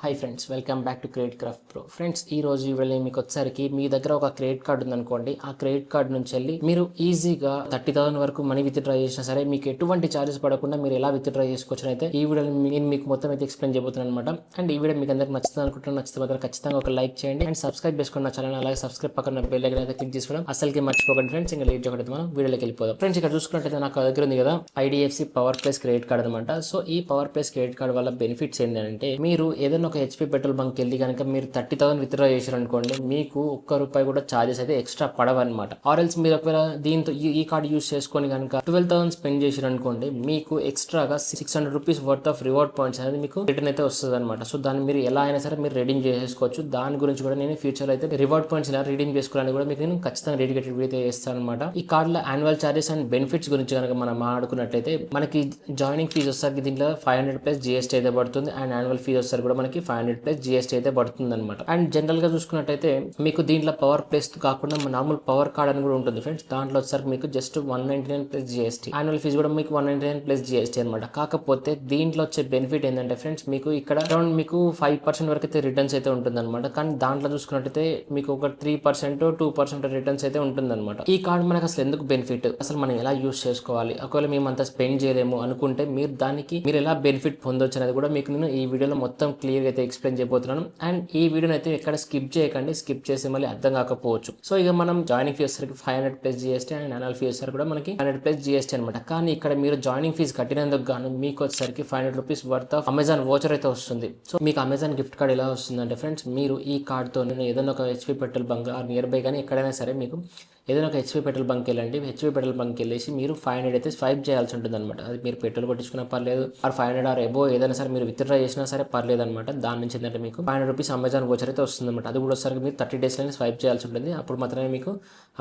Hi friends, welcome back to credit craft pro. Friends, ఈ రోజు ఇవాళ మీకు వచ్చేసరికి మీ దగ్గర ఒక క్రెడిట్ కార్డు ఉందనుకోండి. ఆ క్రెడిట్ కార్డు నుంచి వెళ్ళి మీరు ఈజీగా 30,000 వరకు మనీ విత్డ్రా చేసినా సరే మీకు ఎటువంటి ఛార్జెస్ పడకుండా మీరు ఎలా విత్డ్రా చేసుకోవచ్చు అయితే ఈ వీడియోలో నేను మీకు మొత్తం అయితే ఎక్స్ప్లెయిన్ చేయబోతున్నాను అనమాట. అండ్ ఈ వీడియో మీకు అందరికి నచ్చుతుంది అనుకుంటున్నాను. నచ్చితే మాత్రం ఖచ్చితంగా ఒక లైక్ చేయండి అండ్ సబ్స్క్రైబ్ చేసుకున్న నా ఛానల్. అలాగే సబ్స్క్రైబ్ పక్కన బెల్ ఐకాన్ అయితే క్లిక్ చేసుకోవడం అసలుకి మర్చిపోకండి ఫ్రెండ్స్. ఇంకా లేట్ చేయకూడదు, మనం వీడియోలోకి వెళ్ళిపోదాం. ఫ్రెండ్స్, ఇక్కడ చూసుకున్నట్టయితే నాకు దగ్గర ఉంది కదా IDFC power plus credit card అనమాట. సో ఈ పవర్ ప్లస్ క్రెడిట్ కార్డ్ వల్ల బెనిఫిట్స్ ఏంటంటే మీరు ఏదైనా ఒక HP పెట్రోల్ బంక్ వెళ్ళి కనుక మీరు 30,000 విత్డ్రా చేశారు అనుకోండి, మీకు ₹1 కూడా ఛార్జెస్ అయితే ఎక్స్ట్రా పడవన్నమాట. ఆర్ఎల్స్ మీరు ఒకవేళ దీంతో ఈ కార్డ్ యూస్ చేసుకొని కనుక 12,000 స్పెండ్ చేశారు అనుకోండి, మీకు ఎక్స్ట్రాగా ₹600 వర్త్ ఆఫ్ రివార్డ్ పాయింట్స్ అనేది మీకు రిటర్న్ అయితే వస్తుంది అనమాట. సో దాన్ని మీరు ఎలా అయినా సరే మీరు రెడీమ్ చేసుకోవచ్చు. దాని గురించి కూడా నేను ఫ్యూచర్ అయితే రివార్డ్ పాయింట్స్ ఎలా రెడీమ్ చేసుకోవాలని కూడా మీకు నేను ఖచ్చితంగా డెడికేటెడ్ వీడియో అయితే చేస్తాను అనమాట. ఈ కార్డ్ లో యాన్యువల్ చార్జెస్ అండ్ బెనిఫిట్స్ గురించి కనుక మనం మాట్లాడుకున్నట్లయితే మనకి జాయినింగ్ ఫీజు వస్తారు దీంట్లో 500 ప్లస్ GST అయితే పడుతుంది. అండ్ యాన్యువల్ ఫీజు వస్తారు కూడా మనకి 500 ప్లస్ GST అయితే పడుతుంది అనమాట. అండ్ జనరల్ గా చూసుకున్నట్టయితే మీకు దీంట్లో పవర్ ప్లస్ కాకుండా నార్మల్ పవర్ కార్డ్ అని కూడా ఉంటుంది ఫ్రెండ్స్. దాంట్లో వచ్చేసరికి మీకు just 199 plus GST, annual fees కూడా మీకు 199 ప్లస్ GST అనమాట. కాకపోతే దీంట్లో వచ్చే బెనిఫిట్ ఏంటంటే ఫ్రెండ్స్, మీకు ఇక్కడ అరౌండ్ మీకు 5% వరకు అయితే రిటర్న్స్ అయితే ఉంటుంది అనమాట. కానీ దాంట్లో చూసుకున్నట్టయితే మీకు ఒక 3% 2% రిటర్న్స్ అయితే ఉంటుంది అనమాట. ఈ కార్డ్ మనకు అసలు ఎందుకు బెనిఫిట్, అసలు మనం ఎలా యూస్ చేసుకోవాలి, ఒకవేళ మేము అంత స్పెండ్ చేయలేము అనుకుంటే మీరు ఎలా బెనిఫిట్ పొందొచ్చు అనేది కూడా మీకు నేను ఈ వీడియోలో మొత్తం క్లియర్ గా అయితే ఎక్స్ప్లెయిన్ చేయబోతున్నాను. అండ్ ఈ వీడియోని అయితే ఎక్కడ స్కిప్ చేయకండి, స్కిప్ చేసి మళ్ళీ అర్థం కాకపోవచ్చు. సో ఇక మనం జాయినింగ్ ఫీజు వచ్చరికి 500 plus GST and annual fees వచ్చరికి కూడా మనకి 500 ప్లస్ GST అనమాట. కానీ ఇక్కడ మీరు జాయినింగ్ ఫీజు కట్టినందుకు గాను మీకు వచ్చేసరికి ₹500 వర్త్ ఆఫ్ అమెజాన్ వోచర్ అయితే వస్తుంది. సో మీకు అమెజాన్ గిఫ్ట్ కార్డ్ ఎలా వస్తుంది అంటే ఫ్రెండ్స్, మీరు ఈ కార్డ్ తో ఏదైనా ఒక HP petrol bunk near by కానీ ఎక్కడైనా సరే మీకు ఏదైనా ఒక HP పెట్రోల్ బంక్ వెళ్ళండి. HP పెట్రోల్ బంక్ వెళ్ళేసి మీరు 500 అయితే స్వైప్ చేయాల్సి ఉంటుంది అనమాట. అది మీరు పెట్రోల్ కొట్టించుకున్నా పర్లేదు, ఆర్ 500 ఆర్ ఎబో ఏదైనా సరే మీరు విత్డ్రా చేసినా సరే పర్లేదు అనమాట. దాని నుంచి ఏంటంటే మీకు ₹500 అమెజాన్ వోచర్ అయితే వస్తుంది అనమాట. అది కూడా వచ్చేసరికి మీరు 30 డేస్ లోనే స్వైప్ చేయాల్సి ఉంటుంది. అప్పుడు మాత్రమే మీకు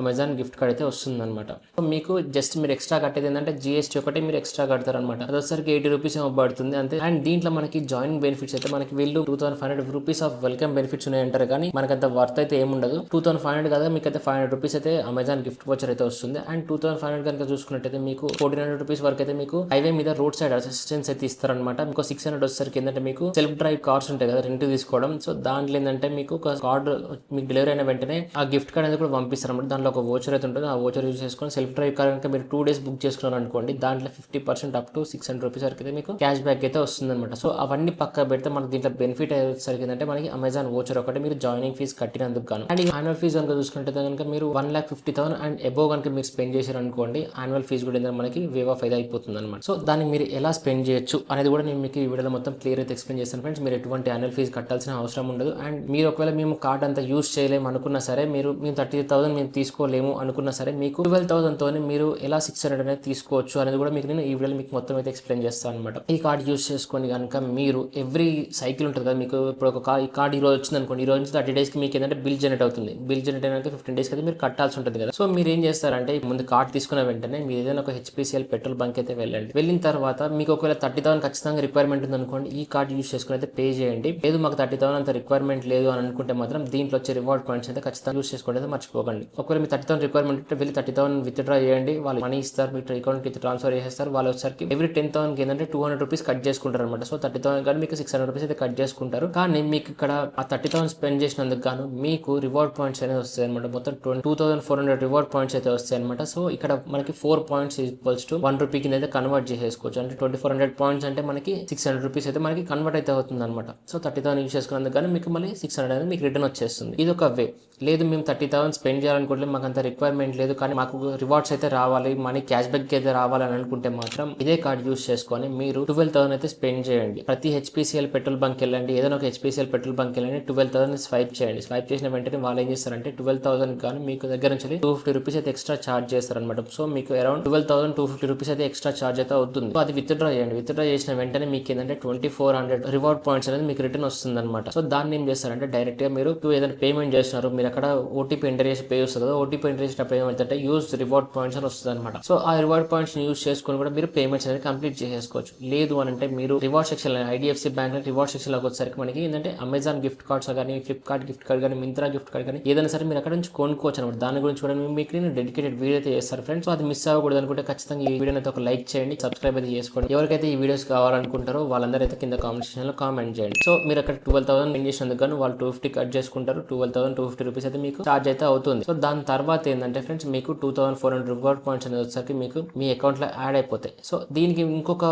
అమెజాన్ గిఫ్ట్ కార్డ్ అయితే వస్తుంది అనమాట. సో మీకు జస్ట్ మీరు ఎక్స్ట్రా కట్టేది ఏంటంటే GST ఒకటి మీరు ఎక్స్ట్రా కడతారు అనమాట. అది వచ్చేసరికి ₹80 ఏమో పడుతుంది అంతే. అండ్ దీంట్లో మనకి జాయినింగ్ బెనిఫిట్స్ అయితే మనకి వీళ్ళు ₹2,500 ఆఫ్ వెల్కమ్ బెనిఫిట్స్ ఉన్నాయంటారు. కానీ మనకంత వర్త్ అయితే ఏముండదు. 2,500 కదా, మీకు అయితే ₹500 అయితే అమెజాన్ గిఫ్ట్ వోచర్ అయితే వస్తుంది. అండ్ 2,500 కనుక చూసుకున్నట్టయితే మీకు ₹1,400 వరకు అయితే మీకు హైవే మీద రోడ్ సైడ్ అసిస్టెన్స్ అయితే ఇస్తారనమాట. ఇంకో 600 వచ్చేసరికి ఏంటంటే మీకు సెల్ఫ్ డ్రైవ్ కార్స్ ఉంటాయి కదా, రెంట్ తీసుకోవడం. సో దాంట్లో ఏంటంటే మీకు ఒక కార్డ్ మీకు డెలివరీ అయిన వెంటనే ఆ గిఫ్ట్ కార్డ్ అనేది కూడా పంపిస్తారు అనమాట. దాంట్లో ఒక వోచర్ అయితే ఉంటుంది. ఆ వోచర్ యూజ్ చేసుకొని సెల్ఫ్ డ్రైవ్ కార్ కనుక మీరు 2 డేస్ బుక్ చేసుకున్నారు అనుకోండి, దాంట్లో 50% అప్ టు ₹600 వరకు అయితే మీకు క్యాష్ బ్యాక్ అయితే వస్తుంది అనమాట. సో అవన్నీ పక్క పెడితే మనకి దీంట్లో బెనిఫిట్ వచ్చేసరికి ఏంటంటే మనకి అమెజాన్ వోచర్ ఒకటి మీరు జాయినింగ్ ఫీజు కట్టినందుకు గాను. అండ్ యాన్యువల్ ఫీజు కనుక చూసుకుంటే కనుక మీరు 1,50,000 అండ్ ఎబో కనుక మీరు స్పెండ్ చేశారు అనుకోండి, యాన్యువల్ ఫీజు కూడా ఏంటంటే మనకి వేవ్ ఆఫ్ అయితే అయిపోతుంది అనమాట. సో దాన్ని మీరు ఎలా స్పెండ్ చేయొచ్చు అనేది కూడా నేను మీకు ఈ వీడియోలో మొత్తం క్లియర్ అయితే ఎక్స్ప్లెయిన్ చేస్తాను ఫ్రెండ్స్. మీరు ఎటువంటి యాన్యువల్ ఫీజు కట్టాల్సిన అవసరం ఉండదు. అండ్ మీరు ఒకవేళ మేము కార్డ్ అంతా యూస్ చేయలేము అనుకున్నా సరే, మేము 30,000 మేము తీసుకోలేము అనుకున్నా సరే, మీకు 12,000 తోనే మీరు ఎలా 600 అనేది తీసుకోవచ్చు అనేది కూడా మీకు నేను ఈ వీడియోలో మీకు మొత్తం అయితే ఎక్స్ప్లెయిన్ చేస్తాను అనమాట. ఈ కార్డ్ యూస్ చేసుకొని కనుక మీరు ఎవ్రీ సైకిల్ ఉంటుంది కదా, మీకు ఇప్పుడు ఒక ఈ కార్డ్ ఈ రోజు వచ్చింది అనుకోండి, ఈ రోజు నుంచి 30 డేస్ కి మీకు ఏంటంటే బిల్ జనరేట్ అవుతుంది. బిల్ జనరేట్ అయినాక 15 డేస్ అయితే మీరు కట్టాల్సి ఉంటుంది కదా. సో మీరు ఏం చేస్తారంటే ముందు కార్డ్ తీసుకున్న వెంటనే మీరు ఏదైనా ఒక HPCL పెట్రోల్ బంక్ అయితే వెళ్ళండి. వెళ్ళిన తర్వాత మీకు ఒకవేళ 30,000 ఖచ్చితంగా రిక్వైర్మెంట్ ఉంది అనుకోండి, ఈ కార్డ్ యూస్ చేసుకుని అయితే పే చేయండి. లేదు మాకు 30,000 అంత రిక్వైర్మెంట్ లేదు అని అనుకుంటే మాత్రం దీంట్లో వచ్చే రివార్డ్ పాయింట్స్ అయితే ఖచ్చితంగా యూస్ చేసుకోవడం అయితే మర్చిపోకండి. ఒకవేళ మీ 30,000 రిక్వైర్మెంట్ ఉంటే వెళ్ళి 30,000 విత్డ్రా చేయండి. వాళ్ళు మనీ ఇస్తారు, మీకు అకౌంట్ కి ట్రాన్స్ఫర్ చేసేస్తారు. వాళ్ళు వచ్చరికి ఎవ్రీ 10,000 కి ఏంటంటే ₹200 కట్ చేసుకుంటారు అనమాట. సో 30,000 కానీ మీకు ₹600 అయితే కట్ చేసుకుంటారు. కానీ మీకు ఇక్కడ ఆ 30,000 స్పెండ్ చేసినందుకు గాను మీకు రివార్డ్ పాయింట్స్ అనేది వస్తాయి అనమాట. మొత్తం 2,400 రివార్డ్ పాయింట్స్ అయితే వస్తాయి అనమాట. సో ఇక్కడ మనకి 4 పాయింట్స్ ఈక్వల్స్ టు ₹1 కింద అయితే కన్వర్ట్ చేసేసుకోవచ్చు. అంటే 2,400 పాయింట్స్ అంటే మనకి ₹600 అయితే మనకి కన్వర్ట్ అయితే అవుతుంది అనమాట. సో 30,000 యూస్ చేసుకున్నందుకు కానీ మీకు మళ్ళీ 600 అనేది మీకు రిటర్న్ వచ్చేస్తుంది. ఇది ఒక వే. లేదు మేము 30,000 స్పెండ్ చేయాలనుకుంటే మాకు అంత రిక్వైర్మెంట్ లేదు, కానీ మాకు రివార్డ్స్ అయితే రావాలి, మనీ క్యాష్ బ్యాక్ అయితే రావాలి అని అనుకుంటే మాత్రం ఇదే కార్డ్ యూస్ చేసుకొని మీరు 12,000 అయితే స్పెండ్ చేయండి. ప్రతి HPCL పెట్రోల్ బంక్ వెళ్ళండి, ఏదైనా ఒక HPCL పెట్రోల్ బంక్ వెళ్ళండి, 12,000 స్వైప్ చేయండి. స్వైప్ చేసిన వెంటనే వాళ్ళు ఏం చేస్తారంటే 12,000 కానీ మీకు దగ్గర నుంచి ₹250 అయితే ఎక్స్ట్రా చార్జ్ చేస్తారు అనమాట. సో మీకు అరౌండ్ ₹12,250 అయితే ఎక్స్ట్రా చార్జ్ అయితే అవుతుంది. సో అది విత్డ్రా చేయండి. విత్డ్రా చేసిన వెంటనే మీకు ఏంటంటే 2,400 రివార్డ్ పాయింట్స్ అనేది మీకు రిటర్న్ వస్తుంది అనమాట. సో దాన్ని ఏం చేస్తారంటే డైరెక్ట్ గా మీరు ఏదైనా పేమెంట్ చేస్తున్నారు, మీరు అక్కడ OTP ఎంటర్ చేసి పే వస్తుంది కదా, OTP ఎంటర్ చేసినప్పుడు ఏమంటే యూజ్ రివార్డ్ పాయింట్స్ అని వస్తుంది అనమాట. సో ఆ రివార్డ్ పాయింట్స్ యూజ్ చేసుకుని కూడా మీరు పేమెంట్స్ అనేది కంప్లీట్ చేసేసుకోవచ్చు. లేదు అని అంటే మీరు reward section IDFC bank reward section లోకి వచ్చేసరికి మనకి ఏంటంటే అమెజాన్ గిఫ్ట్ కార్డ్స్ కానీ, ఫ్లిప్కార్ట్ గిఫ్ట్ కార్డ్ కానీ, మింత్రా గిఫ్ట్ కార్డ్ కానీ ఏదైనా సరే మీరు అక్కడ నుంచి కొనుక్కోవచ్చు అనమాట. దాని గురించి నుంచి కూడా మీకు నేను డెడికేటెడ్ వీడియో అయితే చేస్తారు ఫ్రెండ్స్. సో అది మిస్ అవ్వకూడదు అనుకుంటే ఖచ్చితంగా ఈ వీడియోని అయితే ఒక లైక్ చేయండి, సబ్స్క్రైబ్ అయితే చేసుకోండి. ఎవరికైతే ఈ వీడియోస్ కావాలనుకుంటారో వాళ్ళందరూ అయితే కింద కామెంట్ సెక్షన్ లో కామెంట్ చేయండి. సో మీరు అక్కడ 12,000 స్పెండ్ చేసినందుకు గాను వాళ్ళు 250 కట్ చేసుకుంటారు. 12,250 రూపీస్ అయితే మీకు చార్జ్ అయితే అవుతుంది. సో దాని తర్వాత ఏంటంటే ఫ్రెండ్స్ మీకు 2,400 రివార్డ్ పాయింట్స్ అనేది వచ్చేసరికి మీకు మీ అకౌంట్ లో యాడ్ అయిపోతాయి. సో దీనికి ఇంకొక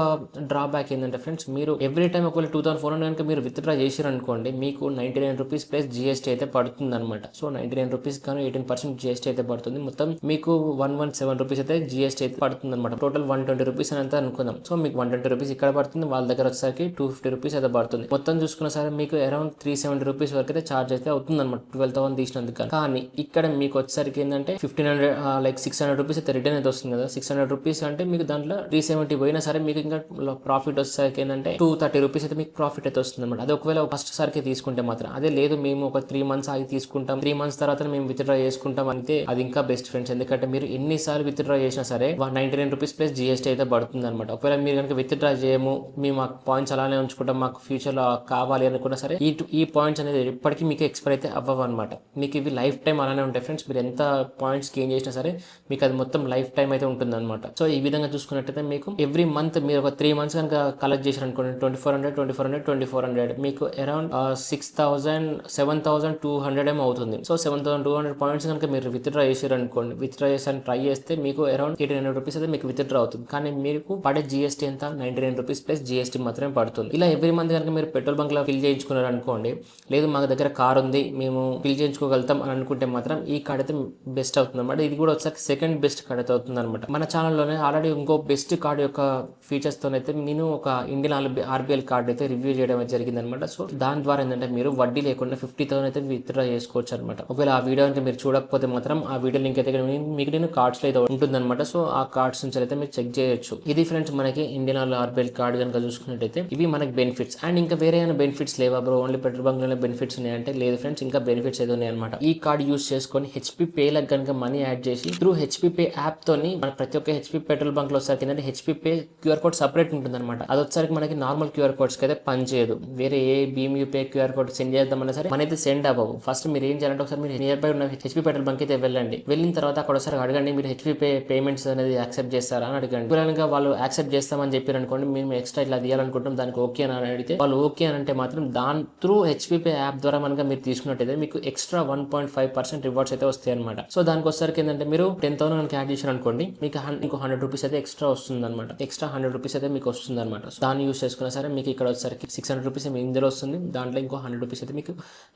డ్రాబ్యాక్ ఏంటంటే ఫ్రెండ్స్ మీరు ఎవ్రీ టైం ఒకవేళ 2,400 కనుక మీరు విత్డ్రా చేసారనుకోండి మీకు 99 రూపీస్ ప్లస్ జిఎస్టీ అయితే పడుతుంది అనమాట. సో 99 రూపీస్ కానీ 18% జిఎస్టీ అయితే పడుతుంది. మొత్తం మీకు 117 రూపీస్ అయితే జిఎస్టీ అయితే పడుతుంది అనమాట. టోటల్ 120 రూపీస్ అని అయితే అనుకుందాం. సో మీకు 120 రూపీస్ ఇక్కడ పడుతుంది, వాళ్ళ దగ్గర వచ్చేసరికి 250 రూపీస్ అయితే పడుతుంది. మొత్తం చూసుకున్న సరే మీకు అరౌండ్ 370 రూపీస్ వరకు అయితే ఛార్జ్ అయితే అవుతుంది అనమాట 12,000 తీసినందుకు. కానీ ఇక్కడ మీకు వచ్చేసరికి ఏంటంటే 1500 లైక్ 600 రూపీస్ అయితే రిటర్న్ అయితే వస్తుంది కదా. 600 రూపీస్ అంటే మీకు దాంట్లో 370 పోయినా సరే మీకు ఇంకా ప్రాఫిట్ వచ్చేసరికి ఏంటంటే 230 రూపీస్ అయితే మీకు ప్రాఫిట్ అయితే వస్తుంది అనమాట. అది ఒకవేళ ఫస్ట్ సారికి తీసుకుంటే మాత్రం. అదే లేదు మేము ఒక 3 మంత్స్ ఆగి తీసుకుంటాం, 3 మంత్స్ తర్వాత మేము విత్డ్రా చేసుకుంటాం అంటే అది ఇంకా బెస్ట్ ఫ్రెండ్స్. ఎందుకంటే మీరు ఎన్నిసార్లు విత్డ్రా చేసినా సరే 99 రూపీస్ ప్లస్ జిఎస్టీ అయితే పడుతుంది అనమాట. ఒకవేళ మీరు కనుక విత్డ్రా చేయము, మేము మాకు పాయింట్స్ అలానే ఉంచుకుంటాం, మాకు ఫ్యూచర్ లో కావాలి అనుకున్నా సరే ఈ పాయింట్స్ అనేది ఎప్పటికీ మీకు ఎక్స్పైర్ అయితే అవ్వవు అనమాట. మీకు ఇవి లైఫ్ టైం అలానే ఉంటాయి ఫ్రెండ్స్. మీరు ఎంత పాయింట్స్ గెయిన్ చేసినా సరే మీకు అది మొత్తం లైఫ్ టైం అయితే ఉంటుంది అనమాట. సో ఈ విధంగా చూసుకున్నట్టయితే మీకు ఎవ్రీ మంత్ మీరు ఒక 3 మంత్స్ కనుక కలెక్ట్ చేశారు అనుకోండి 2400 మీకు అరౌండ్ 7,200 ఏమో అవుతుంది. సో 7,200 పాయింట్స్ కనుక మీరు విత్డ్రా చేసారు అనుకోండి, విత్డ్రా చేసాను ట్రై చేస్తే మీకు అరౌండ్ 800 రూపీస్ అయితే మీకు విత్డ్రా అవుతుంది. కానీ మీకు పడే జిఎస్టీ ఎంత 99 రూపీస్ ప్లస్ జిఎస్టీ మాత్రమే పడుతుంది. ఇలా ఎవ్రీ మంత్ కనుక మీరు పెట్రోల్ బంక్ లో ఫిల్ చేయించుకున్నారు అనుకోండి, లేదు మా దగ్గర కార్ ఉంది మేము ఫిల్ చేయించుకోగలుగుతాం అని అనుకుంటే మాత్రం ఈ కార్డ్ అయితే బెస్ట్ అవుతుంది అనమాట. ఇది కూడా వచ్చాక సెకండ్ బెస్ట్ కార్డ్ అయితే అవుతుంది అనమాట. మన ఛానల్లోనే ఆల్రెడీ ఇంకో బెస్ట్ కార్డ్ యొక్క ఫీచర్స్ తోనైతే నేను ఒక ఇండియన్ ఆర్బిఎల్ కార్డ్ అయితే రివ్యూ చేయడం అయితే జరిగింది అనమాట. సో దాని ద్వారా ఏంటంటే మీరు వడ్డీ లేకుండా 50,000 అయితే విత్డ్రా చేసుకోవచ్చు అనమాట. ఒకవేళ ఆ వీడియో అంటే మీరు చూడకపోతే మాత్రం ఆ వీడియో లింక్ అయితే మీకు నేను కార్డ్స్ లో అయితే ఉంటుంది అనమాట. సో ఆ కార్డ్స్ నుంచి అయితే మీరు చెక్ చేయొచ్చు. ఇది ఫ్రెండ్స్ మనకి ఇండియన్ ఆర్బిఎల్ కార్డ్ కనుక చూసుకున్నట్టయితే ఇవి మనకి బెనిఫిట్స్. అండ్ ఇంకా వేరే ఏమైనా బెనిఫిట్స్ లేవా బ్రో, ఓన్లీ పెట్రోల్ బంక్ లోనే బెనిఫిట్స్ ఉన్నాయంటే లేదు ఫ్రెండ్స్, ఇంకా బెనిఫిట్స్ ఏదో ఉన్నాయి అనమాట. ఈ కార్డ్ యూస్ చేసుకొని హెచ్పీ పే లకు కనుక మనీ యాడ్ చేసి త్రూ హెచ్పీ పే యాప్ తోని మన ప్రతి ఒక్క హెచ్పీ పెట్రోల్ బంక్ లో వచ్చేసరికి ఏంటంటే HP pay QR code separate ఉంటుంది అనమాట. అది వచ్చేసరికి మనకి నార్మల్ క్యూఆర్ కోడ్స్ అయితే పనిచేయదు. వేరే ఏ భీమ్ యూపీ క్యూఆర్ కోడ్ సెండ్ చేద్దామన్నా సరే మనైతే సెండ్ అవ్వవు. ఫస్ట్ మీరు ఏం చేయాలంటే ఒకసారి మీరు నియర్ బై ఉన్న హెచ్పీ పెట్రోల్ బంక్ అయితే వెళ్ళండి. వెళ్ళిన తర్వాత అక్కడ ఒకసారి అడగండి మీరు హెచ్పీ పేమెంట్స్ అనేది యాక్సెప్ట్ చేస్తారా అని అడగండి. వాళ్ళు యాక్సెప్ట్ చేస్తామని చెప్పారు అనుకోండి, మేము ఎక్స్ట్రా ఇట్లా తీయాలనుకుంటాం దానికి ఓకే అని అడిగితే వాళ్ళు ఓకే అని అంటే మాత్రం దాని త్రూ హెచ్పీ పే యాప్ ద్వారా మనగా మీరు తీసుకున్నట్టయితే మీకు ఎక్స్ట్రా 1.5% రివార్డ్స్ అయితే వస్తాయి అనమాట. సో దానికి వచ్చేసరికి ఏంటంటే మీరు 10,000 కనుక యాడ్ చేశారు అనుకోండి మీకు ఇంకో 100 రూపీస్ అయితే ఎక్స్ట్రా వస్తుంది అనమాట. ఎక్స్ట్రా 100 రూపీస్ అయితే మీకు వస్తుంది అనమాట. దాన్ని యూస్ చేసుకున్నా సరే మీకు ఇక్కడ వచ్చేసరికి 600 రూపీస్ ఇందులో వస్తుంది, దాంట్లో ఇంకో 100 రూపీస్ అయితే మీకు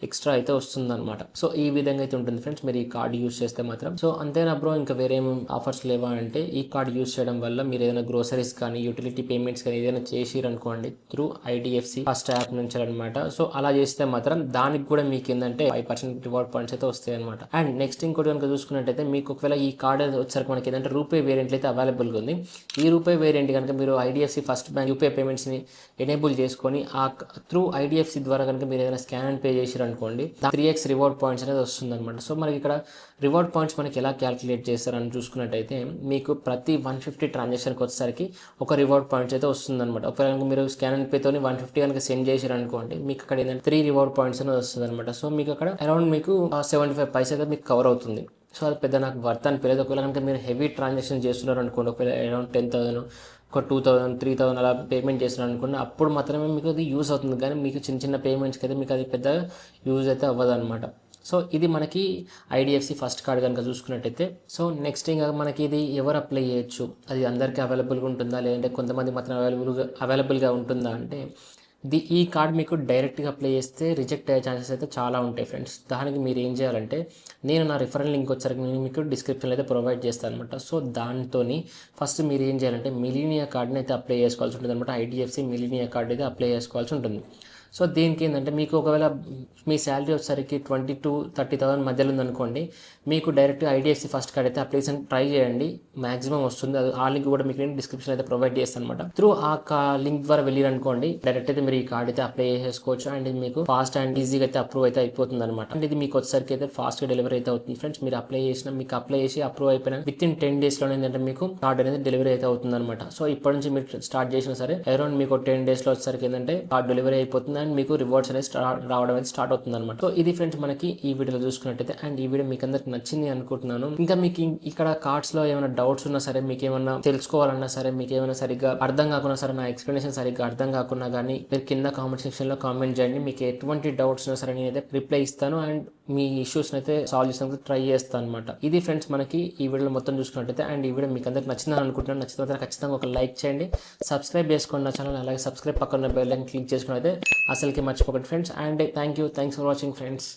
ఎక్స్ట్రా అయితే వస్తుంది అనమాట. సో ఈ విధంగా అయితే ఉంటుంది ఫ్రెండ్స్ మీరు ఈ కార్డ్ యూస్ చేస్తే మాత్రం. సో అంతేనా బ్రో ఇంకా వేరే ఆఫర్స్ లేవా అంటే ఈ కార్డ్ యూస్ చేయడం వల్ల మీరు ఏదైనా గ్రోసరీస్ కానీ యూటిలిటీ పేమెంట్స్ కానీ ఏదైనా చేసిరనుకోండి త్రూ ఐడిఎఫ్సి ఫస్ట్ యాప్ నుంచి అనమాట. సో అలా చేస్తే మాత్రం దానికి కూడా మీకు ఏంటంటే 5% రివార్డ్ పాయింట్స్ అయితే వస్తాయి అనమాట. అండ్ నెక్స్ట్ ఇంకోటి కనుక చూసుకున్నట్టయితే మీకు ఒకవేళ ఈ కార్డ్ వచ్చేసరికి మనకి ఏంటంటే రూపే వేరియంట్ అయితే అవైలబుల్గా ఉంది. ఈ రూపే వేరియంట్ కనుక మీరు IDFC first bank UPI payments ని ఎనేబుల్ చేసుకొని ఆ త్రూ ఐడిఎఫ్సి ద్వారా కనుక మీరు ఏదైనా స్కాన్ అండ్ పే చేసారు అనుకోండి 3x రివార్డ్ పాయింట్స్ అనేది వస్తుంది అనమాట. సో మనకి ఇక్కడ రివార్డ్ పాయింట్స్ మనకి ఎలా క్యాలిక్యులేట్ చేస్తారని చూసుకున్నట్టయితే మీకు ప్రతి 150 ట్రాన్సాక్షన్కి వచ్చేసరికి ఒక రివార్డ్ పాయింట్స్ అయితే వస్తుంది అనమాట. ఒకవేళ మీరు స్కాన్ అండ్ పేతో 150 కనుక సెండ్ చేసారు అనుకోండి మీకు అక్కడ ఏంటంటే 3 రివార్డ్ పాయింట్స్ అనేది వస్తుంది అనమాట. సో మీకు అక్కడ అరౌండ్ మీకు 75 పైసా అయితే మీకు కవర్ అవుతుంది. సో అది పెద్ద నాకు వర్త్ అనిపించలేదు. ఒకవేళ కనుక మీరు హెవీ ట్రాన్సాక్షన్ చేస్తున్నారు అనుకోండి, ఒకవేళ అరౌండ్ 10,000 ఒక 2,000 3,000 అలా పేమెంట్ చేస్తున్నారు అనుకోండి, అప్పుడు మాత్రమే మీకు అది యూస్ అవుతుంది. కానీ మీకు చిన్న చిన్న పేమెంట్స్కి అయితే మీకు అది పెద్ద యూజ్ అయితే అవ్వదు అనమాట. సో ఇది మనకి ఐడిఎఫ్సి ఫస్ట్ కార్డ్ కనుక చూసుకున్నట్టయితే. సో నెక్స్ట్ ఇంకా మనకి ఇది ఎవరు అప్లై చేయొచ్చు, అది అందరికీ అవైలబుల్గా ఉంటుందా లేదంటే కొంతమంది మాత్రం అవైలబుల్గా ఉంటుందా అంటే ఈ కార్డ్ మీకు డైరెక్ట్గా అప్లై చేస్తే రిజెక్ట్ అయ్యే ఛాన్సెస్ అయితే చాలా ఉంటాయి ఫ్రెండ్స్. దానికి మీరు ఏం చేయాలంటే నేను నా రిఫరల్ లింక్ వచ్చరికి నేను మీకు డిస్క్రిప్షన్లో అయితే ప్రొవైడ్ చేస్తాను అనమాట. సో దాంతో ఫస్ట్ మీరు ఏం చేయాలంటే మిలీనియా కార్డ్ని అయితే అప్లై చేసుకోవాల్సి ఉంటుంది అనమాట. ఐడిఎఫ్సి మిలీనియా కార్డ్ అయితే అప్లై చేసుకోవాల్సి ఉంటుంది. సో దీనికి ఏంటంటే మీకు ఒకవేళ మీ శాలరీ వచ్చేసరికి 20,000 to 30,000 మధ్యలో ఉందనుకోండి, మీకు డైరెక్ట్ ఐడిఎఫ్సి ఫస్ట్ కార్డ్ అయితే అప్లికేషన్ ట్రై చేయండి, మాక్సిమం వస్తుంది. అది ఆ లింక్ కూడా మీకు నేను డిస్క్రిప్షన్ అయితే ప్రొవైడ్ చేస్తాను అనమాట. త్రూ ఆ లింక్ ద్వారా వెళ్ళారనుకోండి డైరెక్ట్ అయితే మీరు ఈ కార్డ్ అయితే అప్లై చేసుకోవచ్చు. అండ్ ఇది మీకు ఫాస్ట్ అండ్ ఈజీగా అయితే అప్రూవ్ అయితే అయిపోతుంది అనమాట. అండ్ ఇది మీకు వచ్చేసరికి అయితే ఫాస్ట్గా డెలివరీ అయితే అవుతుంది ఫ్రెండ్స్. మీరు అప్లై చేసి అప్రూవ్ అయిపోయిన విత్ ఇన్ 10 days లోనే ఏంటంటే మీకు కార్డ్ అనేది డెలివరీ అయితే అవుతుంది అనమాట. సో ఇప్పటి నుంచి మీరు స్టార్ట్ చేసినా సరే అరౌండ్ మీకు 10 days లో వచ్చేసరికి ఏంటంటే కార్డ్ డెలివరీ అయిపోతుంది. అండ్ మీకు రివార్డ్స్ అనేది రావడం అనేది స్టార్ట్ అవుతుంది అనమాట. సో ఇది ఫ్రెండ్స్ మనకి ఈ వీడియోలో చూసుకున్నట్టయితే. అండ్ ఈ వీడియో మీకు అందరికి నచ్చింది అనుకుంటున్నాను. ఇంకా మీకు ఇక్కడ కార్డ్స్ లో ఏమైనా డౌట్స్ ఉన్నా సరే, మీకు ఏమైనా తెలుసుకోవాలన్నా సరే, మీకు ఏమైనా సరిగ్గా అర్థం కాకున్నా సరే, నా ఎక్స్ప్లెనేషన్ సరిగ్గా అర్థం కాకున్నా కానీ మీరు కింద కామెంట్ సెక్షన్ లో కామెంట్ చేయండి. మీకు ఎటువంటి డౌట్స్ ఉన్నా సరే నేనైతే రిప్లై ఇస్తాను అండ్ మీ ఇష్యూస్ అయితే సాల్వ్ చేసేందుకు ట్రై చేస్తాను అనమాట. ఇది ఫ్రెండ్స్ మనకి ఈ వీడియో మొత్తం చూసుకున్నట్టయితే. అండ్ ఈ వీడియో మీకు అందరికి నచ్చిందని అనుకుంటున్నాను. నచ్చితే ఖచ్చితంగా ఒక లైక్ చేయండి, సబ్స్క్రైబ్ చేసుకోండి నా ఛానల్. అలాగే సబ్స్క్రైబ్ పక్కన బెల్ ఐకాన్ క్లిక్ చేసుకుని అయితే అసలుకి మర్చిపోకండి friends. And thanks for watching friends.